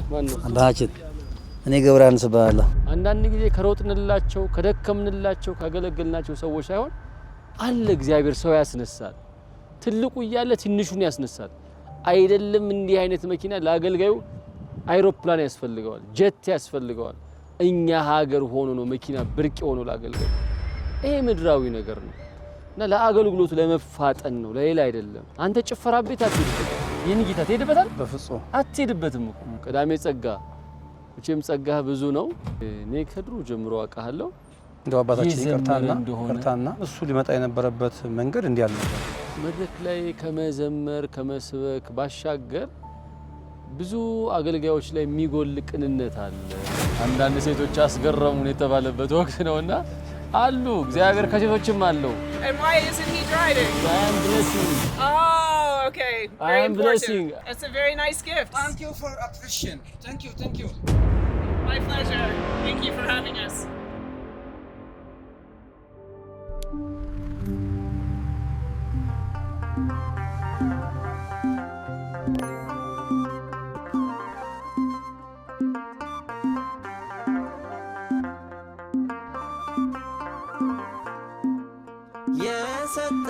ማነው? አባታችን እኔ ገብረሃንስ እባላለሁ። አንዳንድ ጊዜ ከሮጥንላቸው ከደከምንላቸው ካገለገልናቸው ሰዎች ሳይሆን አለ እግዚአብሔር ሰው ያስነሳል። ትልቁ እያለ ትንሹን ያስነሳል። አይደለም እንዲህ አይነት መኪና ለአገልጋዩ አይሮፕላን ያስፈልገዋል፣ ጀት ያስፈልገዋል። እኛ ሀገር ሆኖ ነው መኪና ብርቅ ሆኖ ለአገልጋዩ። ይሄ ምድራዊ ነገር ነው እና ለአገልግሎቱ ለመፋጠን ነው፣ ለሌላ አይደለም። አንተ ጭፈራ ቤት አትሄድበት፣ ይህን ጌታ ትሄድበታል? በፍጹም አትሄድበትም እኮ። ቅዳሜ ጸጋ እቺም ጸጋ ብዙ ነው። እኔ ከድሮ ጀምሮ አውቃለሁ። እንደው አባታችን ይቅርታና እሱ ሊመጣ የነበረበት መንገድ እንዲህ ያለ ነበር። መድረክ ላይ ከመዘመር ከመስበክ ባሻገር ብዙ አገልጋዮች ላይ የሚጎል ቅንነት አለ። አንዳንድ ሴቶች አስገረሙን የተባለበት ወቅት ነውና አሉ። እግዚአብሔር ከሴቶችም አለው። And why isn't he driving? I am blessing. Oh, okay. I am blessing. It's a very nice gift. Thank you for appreciation. Thank you. My pleasure. Thank you for having us.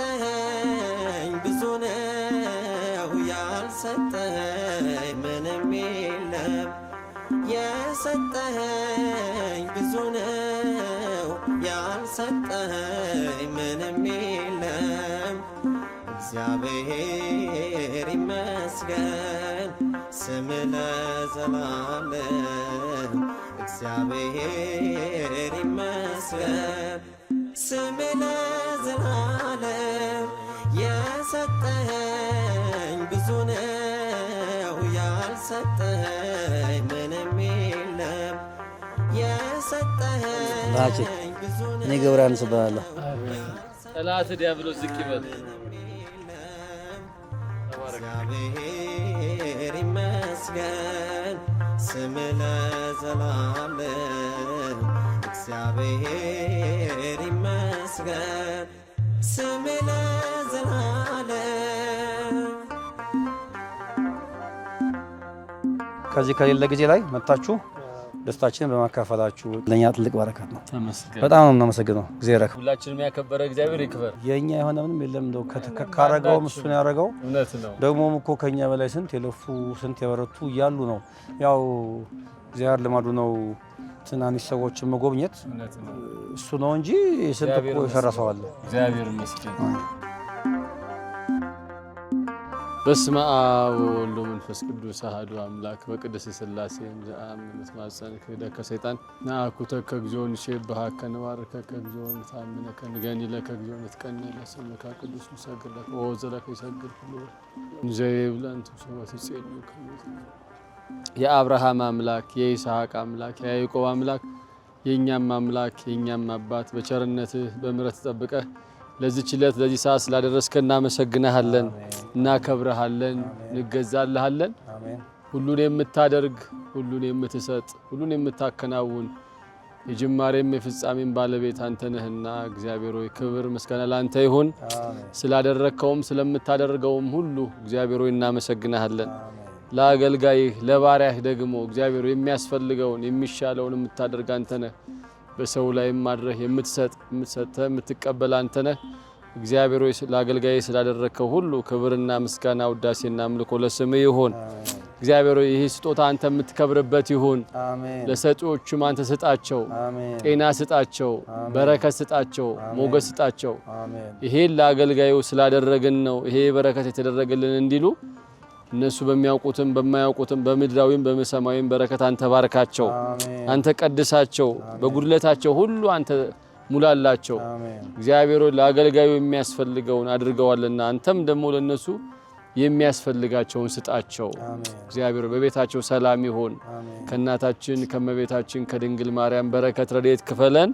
የሰጠኝ ብዙ ነው ያልሰጠኝ ምንም የለም። የሰጠኝ ብዙ ነው ያልሰጠኝ ምንም የለም። እግዚአብሔር ይመስገን ስም ለዘላለም። እግዚአብሔር ይመስገን ስም ለዘላለም። የሰጠኝ ብዙ ነው ያልሰጠኝ ምንም የለም። የሰጠኝ ብዙ ነው እኔ ገብረሃንስ እባላለሁ። ጠላት ዲያብሎስ ዝቅ ይበል። እግዚአብሔር ይመስገን ስም ለዘላለም። እግዚአብሔር ይመስገን ስም ለዘላለም። ከዚህ ከሌለ ጊዜ ላይ መጣችሁ ደስታችንን በማካፈላችሁ ለኛ ትልቅ በረከት ነው። ተመስገን። በጣም ነው እናመሰግነው። እግዚአብሔር ይባርክ። ሁላችንም ያከበረ እግዚአብሔር ይክበር። የኛ የሆነ ምንም የለም። እንደው ካረጋው እሱን ያረጋው እውነት ነው። ደግሞም እኮ ከኛ በላይ ስንት የለፉ ስንት የበረቱ እያሉ ነው። ያው እግዚአብሔር ልማዱ ነው ትናንሽ ሰዎችን መጎብኘት እሱ ነው እንጂ ስንት እኮ የሰራ ሰው አለ። እግዚአብሔር ይመስገን። በስመ አብ ወወልድ ወመንፈስ ቅዱስ አሐዱ አምላክ በቅድስት ሥላሴ ዘአምን ተማጸንከ ደከ ሰይጣን ናኩተከ እግዚኦ ንሴብሐከ ንባርከከ እግዚኦ ንታምነከ ንገኒለከ እግዚኦ ንትቀነለ ስምከ ቅዱስ ንሰግድለከ ወዘለከ ይሰግድ ሁሉ እንዘይብለን ተሰዋት ይጼሉ የአብርሃም አምላክ የይስሐቅ አምላክ የያዕቆብ አምላክ የኛም አምላክ የኛም አባት በቸርነትህ በምሕረት ተጠብቀህ ለዚህ ዕለት ለዚህ ሰዓት ስላደረስከን እናመሰግናለን፣ እናከብረሃለን፣ እንገዛልሃለን። ሁሉን የምታደርግ ሁሉን የምትሰጥ ሁሉን የምታከናውን የጅማሬም የፍጻሜም ባለቤት አንተ ነህና እግዚአብሔር ሆይ ክብር ምስጋና ላንተ ይሁን። ስላደረከውም ስለምታደርገውም ሁሉ እግዚአብሔር ሆይ እናመሰግናለን። ለአገልጋይህ ለባሪያህ ደግሞ እግዚአብሔር የሚያስፈልገውን የሚሻለውን የምታደርግ አንተ ነህ። በሰው ላይ ማድረህ የምትሰጥ የምትቀበል አንተ ነህ። እግዚአብሔር ሆይ ለአገልጋይህ ስላደረከው ሁሉ ክብርና ምስጋና ውዳሴና አምልኮ ለስምህ ይሁን። እግዚአብሔር ሆይ ይህ ስጦታ አንተ የምትከብርበት ይሁን። ለሰጪዎቹም አንተ ስጣቸው፣ ጤና ስጣቸው፣ በረከት ስጣቸው፣ ሞገስ ስጣቸው። ይሄን ለአገልጋዩ ስላደረግን ነው ይሄ በረከት የተደረገልን እንዲሉ እነሱ በሚያውቁትም በማያውቁትም በምድራዊም በሰማያዊም በረከት አንተ ባርካቸው፣ አንተ ቀድሳቸው፣ በጉድለታቸው ሁሉ አንተ ሙላላቸው። እግዚአብሔር ለአገልጋዩ የሚያስፈልገውን አድርገዋልና አንተም ደግሞ ለነሱ የሚያስፈልጋቸውን ስጣቸው። እግዚአብሔር በቤታቸው ሰላም ይሁን። ከእናታችን ከመቤታችን ከድንግል ማርያም በረከት ረድኤት ክፈለን።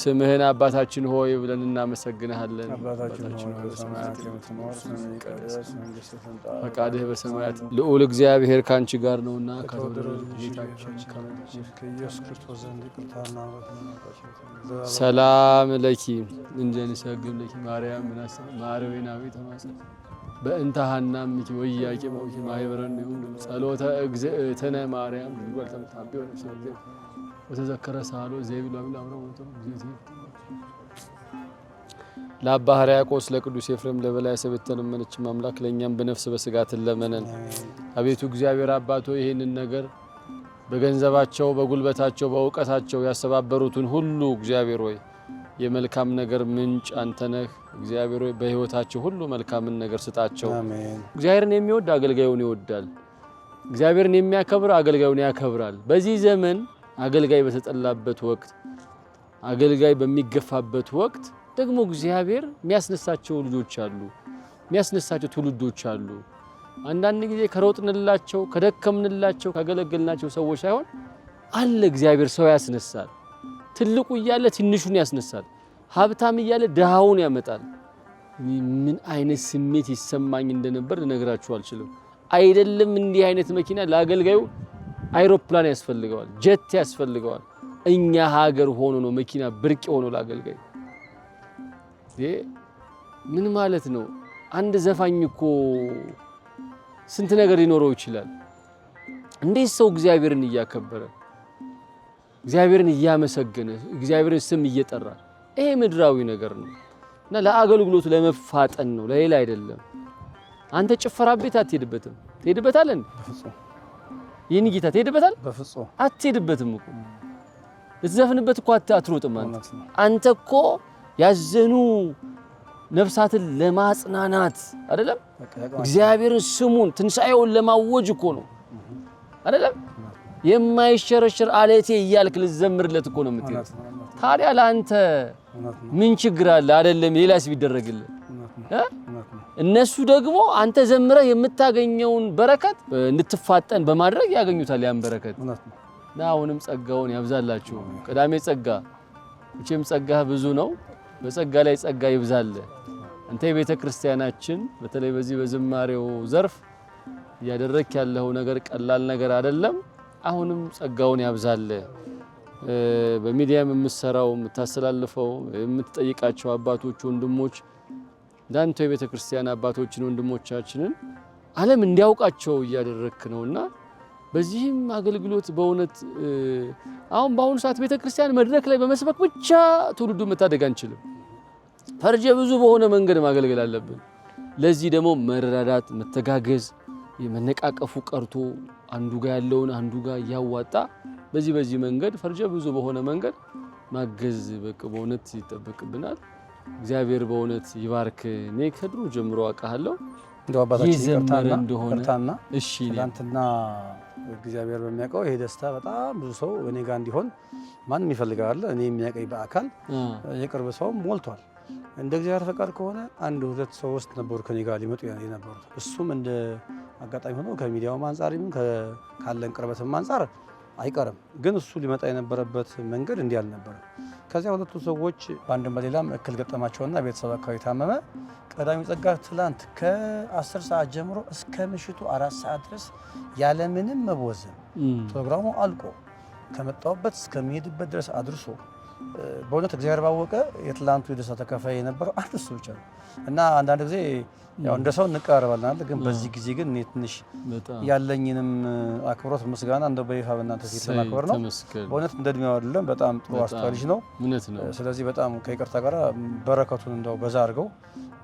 ስምህን አባታችን ሆይ ብለን እናመሰግንሃለን። አባታችን ሆይ በሰማያት የምትኖር ፈቃድህ በሰማያት ልዑል እግዚአብሔር ካንቺ ጋር ነውና ከተወደደው ጌታችን ከኢየሱስ ክርስቶስ ዘንድ ይቅርታና ሰላም ለኪ እንጀ ንሰግድ ለኪ ማርያም ምናሰ ማርዌናዊ ተማሰ በእንታሃና ምኪ ወያቂ ማውኪ ማይበረን ይሁን ጸሎተ እግዝእትነ ማርያም ድንግል ተምታቢው ነፍሰ ወተዘከረ ሳሎ ዘይብላ ብላ አብረው ወጥቶ ለአባ ሕርያቆስ ለቅዱስ ኤፍሬም ለበላይ ሰበተን መንች ማምላክ ለኛም በነፍስ በስጋት ለመነን አቤቱ እግዚአብሔር አባቶ ይሄንን ነገር በገንዘባቸው በጉልበታቸው በእውቀታቸው ያሰባበሩትን ሁሉ እግዚአብሔር ሆይ የመልካም ነገር ምንጭ አንተ ነህ እግዚአብሔር ሆይ በህይወታቸው ሁሉ መልካምን ነገር ስጣቸው አሜን እግዚአብሔርን የሚወድ አገልጋዩን ይወዳል እግዚአብሔርን የሚያከብር አገልጋዩን ያከብራል በዚህ ዘመን አገልጋይ በተጠላበት ወቅት አገልጋይ በሚገፋበት ወቅት ደግሞ እግዚአብሔር የሚያስነሳቸው ልጆች አሉ የሚያስነሳቸው ትውልዶች አሉ አንዳንድ ጊዜ ከሮጥንላቸው ከደከምንላቸው ካገለገልናቸው ሰዎች ሳይሆን አለ እግዚአብሔር ሰው ያስነሳል ትልቁ እያለ ትንሹን ያስነሳል ሀብታም እያለ ደሃውን ያመጣል ምን አይነት ስሜት ይሰማኝ እንደነበር ልነግራችሁ አልችልም አይደለም እንዲህ አይነት መኪና ለአገልጋዩ አይሮፕላን ያስፈልገዋል ጀት ያስፈልገዋል እኛ ሀገር ሆኖ ነው መኪና ብርቅ ሆኖ ለአገልጋዩ ምን ማለት ነው አንድ ዘፋኝ እኮ ስንት ነገር ሊኖረው ይችላል እንዴት ሰው እግዚአብሔርን እያከበረ እግዚአብሔርን እያመሰገነ እግዚአብሔርን ስም እየጠራ ይሄ ምድራዊ ነገር ነው እና ለአገልግሎቱ ለመፋጠን ነው ለሌላ አይደለም አንተ ጭፈራ ቤት አትሄድበትም ትሄድበታለህ እንዴ በፍጹም ይሄን ጌታ ትሄድበታል በፍጹም አትሄድበትም እኮ ልትዘፍንበት እኮ አትሮጥም አንተ እኮ ያዘኑ ነፍሳትን ለማጽናናት አይደለም እግዚአብሔርን ስሙን ትንሳኤውን ለማወጅ እኮ ነው አይደለም የማይሸረሸር አለቴ እያልክ ልዘምርለት እኮ ነው የምትሄድ ታዲያ ለአንተ ምን ችግር አለ አይደለም ሌላስ ቢደረግልህ እነሱ ደግሞ አንተ ዘምረህ የምታገኘውን በረከት እንድትፋጠን በማድረግ ያገኙታል ያን በረከት አሁንም ጸጋውን ያብዛላችሁ ቀዳሜ ጸጋ እቺም ጸጋ ብዙ ነው በጸጋ ላይ ጸጋ ይብዛል አንተ የቤተ ክርስቲያናችን በተለይ በዚህ በዝማሬው ዘርፍ ያደረክ ያለው ነገር ቀላል ነገር አይደለም አሁንም ጸጋውን ያብዛል በሚዲያም የምትሰራው የምታስተላልፈው የምትጠይቃቸው አባቶች ወንድሞች ዳንተ የቤተ ክርስቲያን አባቶችን ወንድሞቻችንን ዓለም እንዲያውቃቸው እያደረክ ነውና በዚህም አገልግሎት በእውነት አሁን በአሁኑ ሰዓት ቤተ ክርስቲያን መድረክ ላይ በመስበክ ብቻ ትውልዱ መታደግ አንችልም ፈርጀ ብዙ በሆነ መንገድ ማገልገል አለብን ለዚህ ደግሞ መረዳዳት መተጋገዝ የመነቃቀፉ ቀርቶ አንዱ ጋር ያለውን አንዱ ጋር ያዋጣ በዚህ መንገድ ፈርጀ ብዙ በሆነ መንገድ ማገዝ በቃ በእውነት ይተበቅብናል እግዚአብሔር በእውነት ይባርክ እኔ ከድሮ ጀምሮ አቃለሁ እንደው አባታችን ይቅርታና እሺ ትናንትና እግዚአብሔር በሚያውቀው ይሄ ደስታ በጣም ብዙ ሰው እኔ ጋር እንዲሆን ማንም ይፈልጋል እኔ የሚያቀይ በአካል የቅርብ ሰው ሞልቷል እንደ እግዚአብሔር ፈቃድ ከሆነ አንድ ሁለት ሶስት ነበሩ ከኔ ጋር ሊመጡ የነበሩት እሱም እንደ አጋጣሚ ሆኖ ከሚዲያው አንፃርም ካለን ቅርበትም አንፃር አይቀርም ግን እሱ ሊመጣ የነበረበት መንገድ እንዲህ አልነበረ ከዚያ ሁለቱ ሰዎች በአንድም በሌላም እክል ገጠማቸውና ቤተሰብ አካባቢ ታመመ ቀዳሚ ጸጋ ትላንት ከ10 ሰዓት ጀምሮ እስከ ምሽቱ 4 ሰዓት ድረስ ያለ ምንም መወዘን ፕሮግራሙ አልቆ ከመጣውበት እስከሚሄድበት ድረስ አድርሶ በእውነት እግዚአብሔር ባወቀ የትላንቱ የደስታ ተካፋይ የነበረው አንድ እሱ ብቻ ነው እና አንዳንድ ጊዜ ያው እንደ ሰው እንቀራረባለን ግን በዚህ ጊዜ ግን እኔ ትንሽ ያለኝንም አክብሮት ምስጋና እንደ በይፋ በእናንተ ፊት ለማክበር ነው በእውነት እንደ እድሜው አይደለም በጣም ጥሩ አስተዋይ ልጅ ነው ስለዚህ በጣም ከይቅርታ ጋር በረከቱን እንደው በዛ አድርገው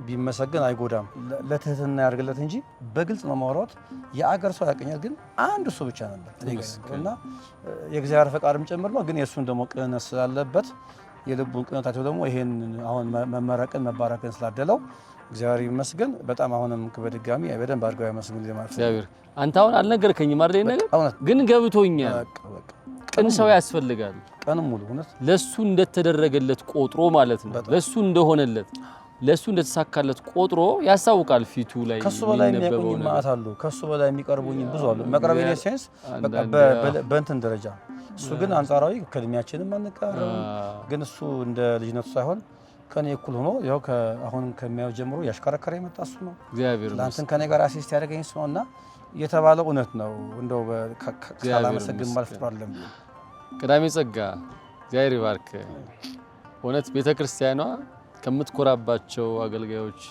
ቢመሰገን አይጎዳም ለትህትና ያርግለት እንጂ በግልጽ ነው ማውራት የአገር ሰው ያቀኛል ግን አንድ እሱ ብቻ ነበር እኔ ጋርና የእግዚአብሔር ፈቃድም ጭምር ነው ግን የእሱን ደግሞ ቅንነት ስላለበት የልቡን ቅንነታቸው ደግሞ ይሄን አሁን መመረቅን መባረክን ስላደለው እግዚአብሔር ይመስገን በጣም አሁንም በድጋሚ በደንብ አድርገው ያመስግን ለማለት እግዚአብሔር አንተ አሁን አልነገርከኝም አይደል ነገር ግን ገብቶኛል ቅን ሰው ያስፈልጋል ቀን ሙሉ እውነት ለሱ እንደተደረገለት ቆጥሮ ማለት ነው ለሱ እንደሆነለት ለሱ እንደተሳካለት ቆጥሮ ያሳውቃል ፊቱ ላይ ከሱ በላይ የሚያቆኝ ማአት አሉ ከሱ በላይ የሚቀርቡኝ ብዙ አሉ መቅረቤ ሴንስ በእንትን ደረጃ እሱ ግን አንጻራዊ ከእድሜያችንም አንቀርም ግን እሱ እንደ ልጅነቱ ሳይሆን ከኔ እኩል ሆኖ ያው አሁን ከሚያው ጀምሮ ያሽከረከረ የመጣ እሱ ነው እግዚአብሔር ላንተን ከኔ ጋር አሲስት ያደረገኝ እሱ ነውና የተባለው እውነት ነው እንደው ካላመሰግን ማለት አይደለም ቀዳሜ ጸጋ እግዚአብሔር ይባርክ እውነት ቤተክርስቲያኗ ከምትኮራባቸው አገልጋዮች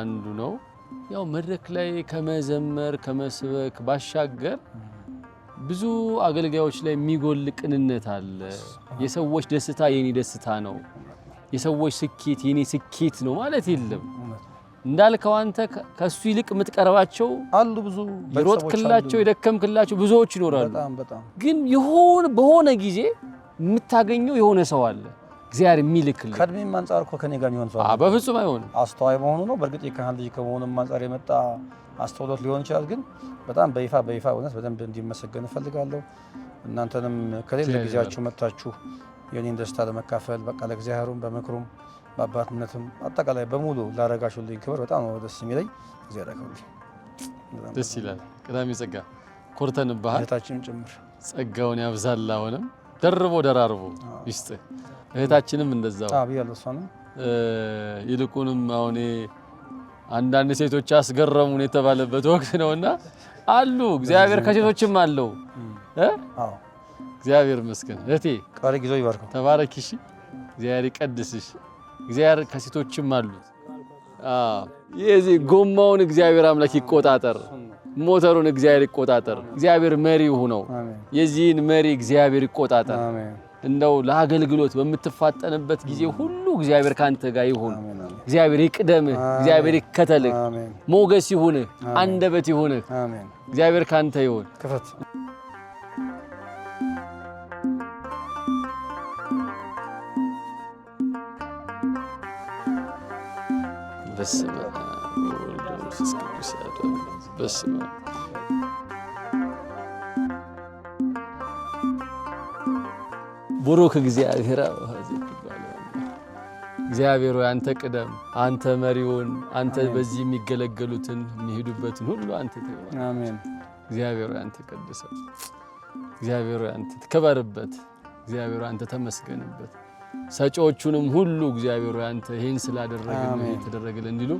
አንዱ ነው ያው መድረክ ላይ ከመዘመር ከመስበክ ባሻገር ብዙ አገልጋዮች ላይ የሚጎል ቅንነት አለ። የሰዎች ደስታ የኔ ደስታ ነው፣ የሰዎች ስኬት የኔ ስኬት ነው ማለት የለም። እንዳልከው አንተ ከሱ ይልቅ የምትቀርባቸው አሉ ብዙ ይሮጥክላቸው የደከምክላቸው ብዙዎች ይኖራሉ። በጣም ግን በሆነ ጊዜ የምታገኘው የሆነ ሰው አለ እግዚአብሔር የሚልክልህ። ከእድሜም አንፃር እኮ ከኔ ጋር የሚሆን ሰው በፍጹም አይሆንም። አስተዋይ መሆኑ ነው። በእርግጥ የካህን ልጅ ከመሆኑም አንፃር የመጣ አስተውሎት ሊሆን ይችላል። ግን በጣም በይፋ እውነት በደንብ እንዲመሰገን እፈልጋለሁ። እናንተንም ከሌለ ጊዜያችሁ መጥታችሁ የኔን ደስታ ለመካፈል በቃ ለእግዚአብሔሩም በምክሩም በአባትነትም አጠቃላይ በሙሉ ላረጋችሁልኝ ክብር በጣም ነው ደስ የሚለኝ። እግዚአብሔር ያክብርልኝ። ደስ ይላል። ቀዳሚ ጸጋ ኮርተንብሃል። እህታችንም ጭምር ጸጋውን ያብዛል። አሁንም ደራርቦ ይስጥ። እህታችንም እንደዛው ብያለሁ። እሷንም ይልቁንም አሁን አንዳንድ ሴቶች አስገረሙን የተባለበት ወቅት ነውና አሉ እግዚአብሔር ከሴቶችም አለው። እግዚአብሔር ይመስገን። እህቴ ቃል ጊዜው ይባርከው። ተባረኪሽ። እግዚአብሔር ይቀድስሽ። እግዚአብሔር ከሴቶችም አሉት። የዚህ ጎማውን እግዚአብሔር አምላክ ይቆጣጠር፣ ሞተሩን እግዚአብሔር ይቆጣጠር። እግዚአብሔር መሪ ሆነው የዚህን መሪ እግዚአብሔር ይቆጣጠር። እንደው ለአገልግሎት በምትፋጠንበት ጊዜ ሁሉ እግዚአብሔር ካንተ ጋር ይሁን። እግዚአብሔር ይቅደምህ፣ እግዚአብሔር ይከተልህ፣ ሞገስ ይሁንህ፣ አንደበት ይሁንህ። እግዚአብሔር ካንተ ይሁን። ክፈት በስመ አብ ወወልድ ወመንፈስ ቅዱስ አሐዱ አምላክ። በስመ አብ ቡሩክ እግዚአብሔር እግዚአብሔር ሆይ አንተ ቅደም፣ አንተ መሪውን፣ አንተ በዚህ የሚገለገሉትን የሚሄዱበትን ሁሉ አንተ ተባረክ። አሜን። እግዚአብሔር ሆይ አንተ ቀድሰው፣ እግዚአብሔር ሆይ አንተ ተከበርበት፣ እግዚአብሔር ሆይ አንተ ተመስገንበት። ሰጪዎቹንም ሁሉ እግዚአብሔር ሆይ አንተ ይሄን ስላደረግን የተደረገልን እንዲሉ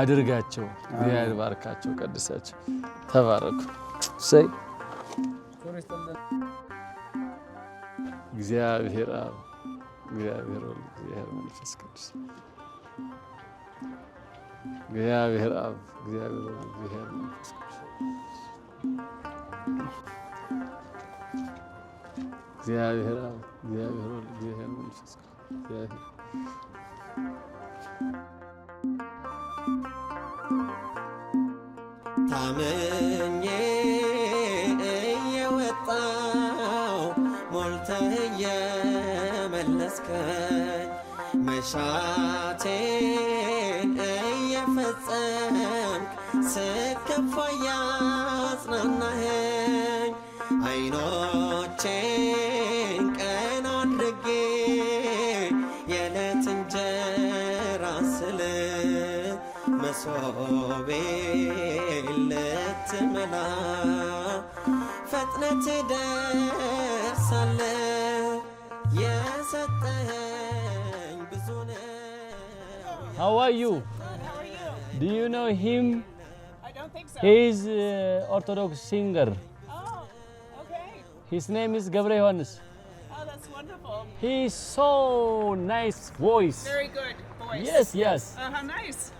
አድርጋቸው። እግዚአብሔር ባርካቸው፣ ቀድሳቸው፣ ተባረኩ። ሰይ እግዚአብሔር አብ፣ እግዚአብሔር ወልድ፣ እግዚአብሔር መንፈስ ቅዱስ፣ እግዚአብሔር አብ፣ እግዚአብሔር ወልድ፣ እግዚአብሔር መንፈስ ቅዱስ፣ እግዚአብሔር አብ፣ እግዚአብሔር ወልድ፣ እግዚአብሔር መንፈስ ቅዱስ። ታምኜ እየወጣው ሞልተህ እየመለስከኝ መሻቴን እየፈጸምክ ስከፋ ያጽናናኸኝ አይኖቼን ቀና አድርጌ የዕለት እንጀራ ስል መሶቤን ልትሞላ ፈጥነህ ትደርሳለህ። የሰጠኸኝ ብዙ ነው። How are you? How are you? Do you know him? I don't think so. He is Orthodox singer. Oh, okay. His name is Gabriel Johannes. Oh, that's wonderful. He is so nice voice. Very good voice. Yes. How nice.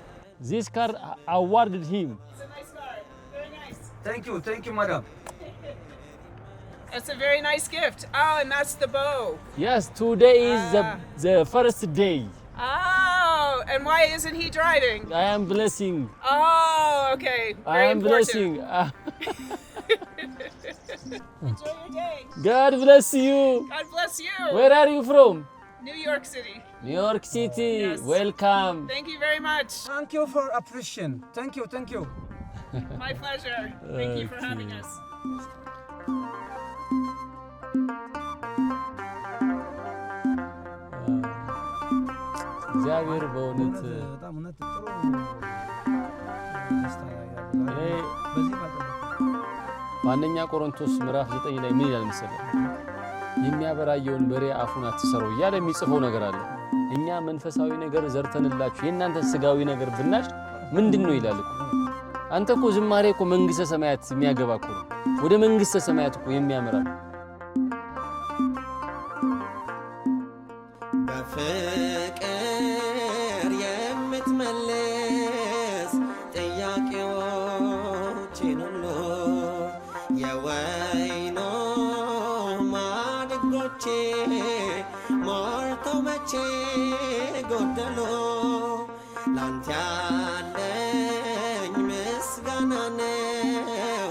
This car awarded him. It's a nice car. Very nice. Thank you, madam. It's a very nice gift. Oh, and that's the bow. Yes, today is the first day. Oh, and why isn't he driving? I am blessing. Oh, okay. I Very am important. blessing. Enjoy your day. God bless you. God bless you. Where are you from? New York City. New York City. Yes. Welcome. Thank you very much. Thank you for appreciation. Thank you. My pleasure. Thank you for having us. እግዚአብሔር በእውነት በጣም እውነት ጥሩ ደስታ ያለው እኔ በዚህ ማለት በአንደኛ ቆሮንቶስ ምዕራፍ 9 ላይ ምን ይላል መሰለህ? የሚያበራየውን በሬ አፉን አትሰረው እያለ የሚጽፈው ነገር አለ። እኛ መንፈሳዊ ነገር ዘርተንላችሁ የእናንተ ስጋዊ ነገር ብናጭ ምንድነው ይላል እኮ። አንተ እኮ ዝማሬ እኮ መንግስተ ሰማያት የሚያገባ እኮ ነው። ወደ መንግስተ ሰማያት እኮ የሚያመራ በፍቅር የምትመልስ ጥያቄ ባለጸጎቼ ሞልተው መቼ ጎደሎ ላንተ ያለኝ ምስጋና ነው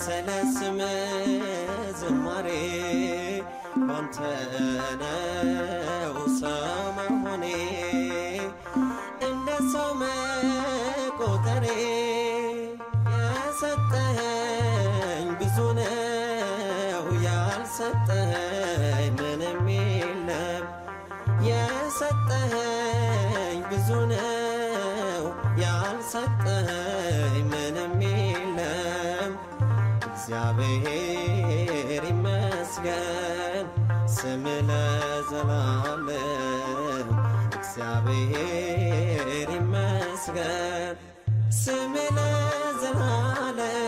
ስለ ስም ዝማሬ ባንተ ነው ሰው መሆኔ እንደ ሰው መቆጠሬ የሰጠኸኝ ብዙ ነው ያልሰጠኸኝ ምንም የለም የሰጠኸኝ ብዙ ነው ያልሰጠኸኝ ምንም የለም እግዚአብሔር ይመስገን ስም ለዘላለም እግዚአብሔር ይመስገን ስም ለዘላለም